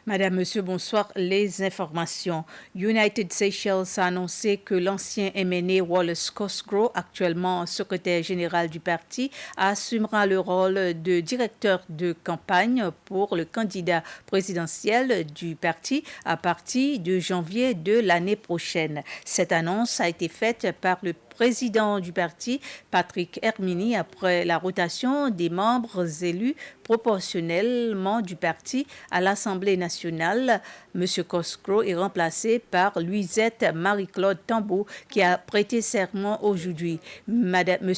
Madame, Monsieur, bonsoir. Les informations. United Seychelles a annoncé que l'ancien MNA Wallace Cosgrove, actuellement secrétaire général du parti, assumera le rôle de directeur de campagne pour le candidat présidentiel du parti à partir de janvier de l'année prochaine. Cette annonce a été faite par le président du parti, Patrick Hermini, après la rotation des membres élus proportionnellement du parti à l'Assemblée nationale. M. Cosgrove est remplacé par Louisette Marie-Claude Tambo qui a prêté serment aujourd'hui. M.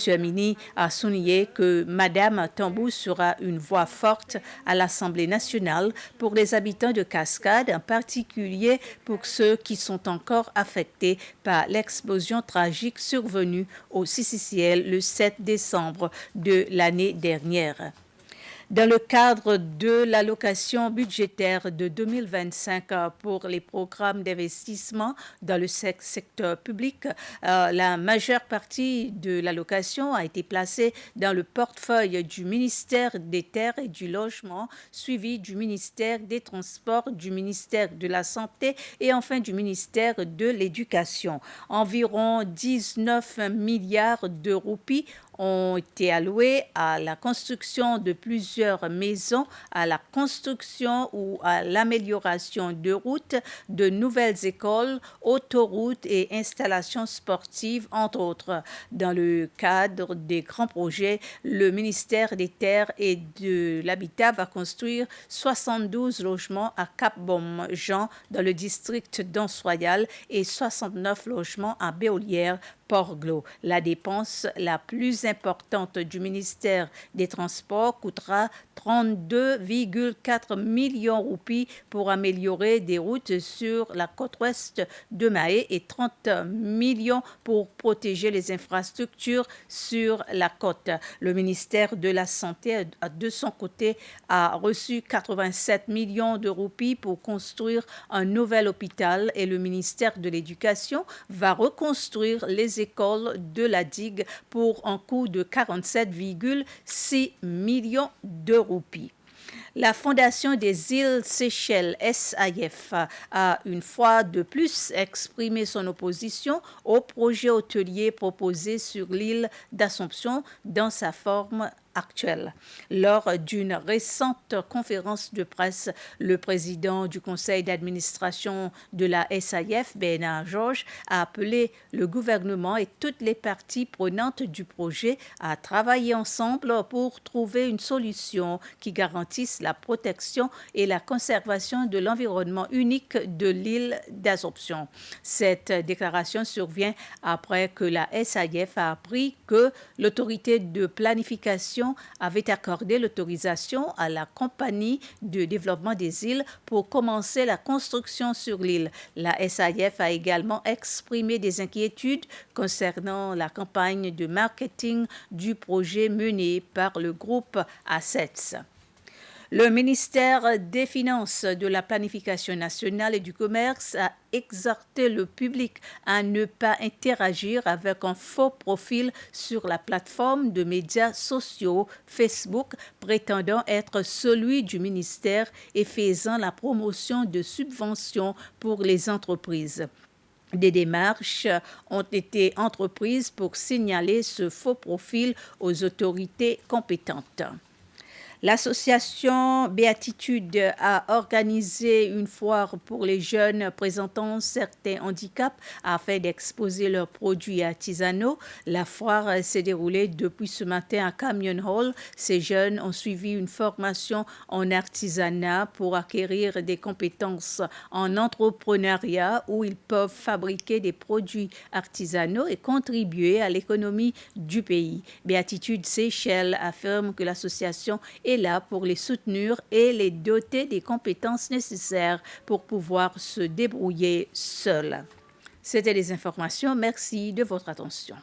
Hermini a souligné que Mme Tambo sera une voix forte à l'Assemblée nationale pour les habitants de Cascade, en particulier pour ceux qui sont encore affectés par l'explosion tragique survenue au CCCL le 7 décembre de l'année dernière. Dans le cadre de l'allocation budgétaire de 2025 pour les programmes d'investissement dans le secteur public, la majeure partie de l'allocation a été placée dans le portefeuille du ministère des Terres et du Logement, suivi du ministère des Transports, du ministère de la Santé et enfin du ministère de l'Éducation. Environ 19 milliards de roupies ont été alloués à la construction de plusieurs maisons, à la construction ou à l'amélioration de routes, de nouvelles écoles, autoroutes et installations sportives, entre autres. Dans le cadre des grands projets, le ministère des Terres et de l'Habitat va construire 72 logements à Cap-Baume-Jean dans le district d'Anse-Royal et 69 logements à Béolière, Port-Glo. La dépense la plus importante du ministère des Transports coûtera 32,4 millions de roupies pour améliorer des routes sur la côte ouest de Mahé et 30 millions pour protéger les infrastructures sur la côte. Le ministère de la Santé, de son côté, a reçu 87 millions de roupies pour construire un nouvel hôpital et le ministère de l'Éducation va reconstruire les écoles de la digue pour un coût de 47,6 millions de roupies. La Fondation des îles Seychelles, SAIF, a une fois de plus exprimé son opposition au projet hôtelier proposé sur l'île d'Assomption dans sa forme actuelle. Lors d'une récente conférence de presse, le président du conseil d'administration de la SAIF, Bernard Georges, a appelé le gouvernement et toutes les parties prenantes du projet à travailler ensemble pour trouver une solution qui garantisse la protection et la conservation de l'environnement unique de l'île d'Assomption. Cette déclaration survient après que la SAIF a appris que l'autorité de planification avait accordé l'autorisation à la compagnie de développement des îles pour commencer la construction sur l'île. La SAIF a également exprimé des inquiétudes concernant la campagne de marketing du projet mené par le groupe Assets. Le ministère des Finances, de la Planification nationale et du Commerce a exhorté le public à ne pas interagir avec un faux profil sur la plateforme de médias sociaux Facebook prétendant être celui du ministère et faisant la promotion de subventions pour les entreprises. Des démarches ont été entreprises pour signaler ce faux profil aux autorités compétentes. L'association Béatitude a organisé une foire pour les jeunes présentant certains handicaps afin d'exposer leurs produits artisanaux. La foire s'est déroulée depuis ce matin à Camion Hall. Ces jeunes ont suivi une formation en artisanat pour acquérir des compétences en entrepreneuriat où ils peuvent fabriquer des produits artisanaux et contribuer à l'économie du pays. Béatitude Seychelles affirme que l'association est là pour les soutenir et les doter des compétences nécessaires pour pouvoir se débrouiller seuls. C'était les informations. Merci de votre attention.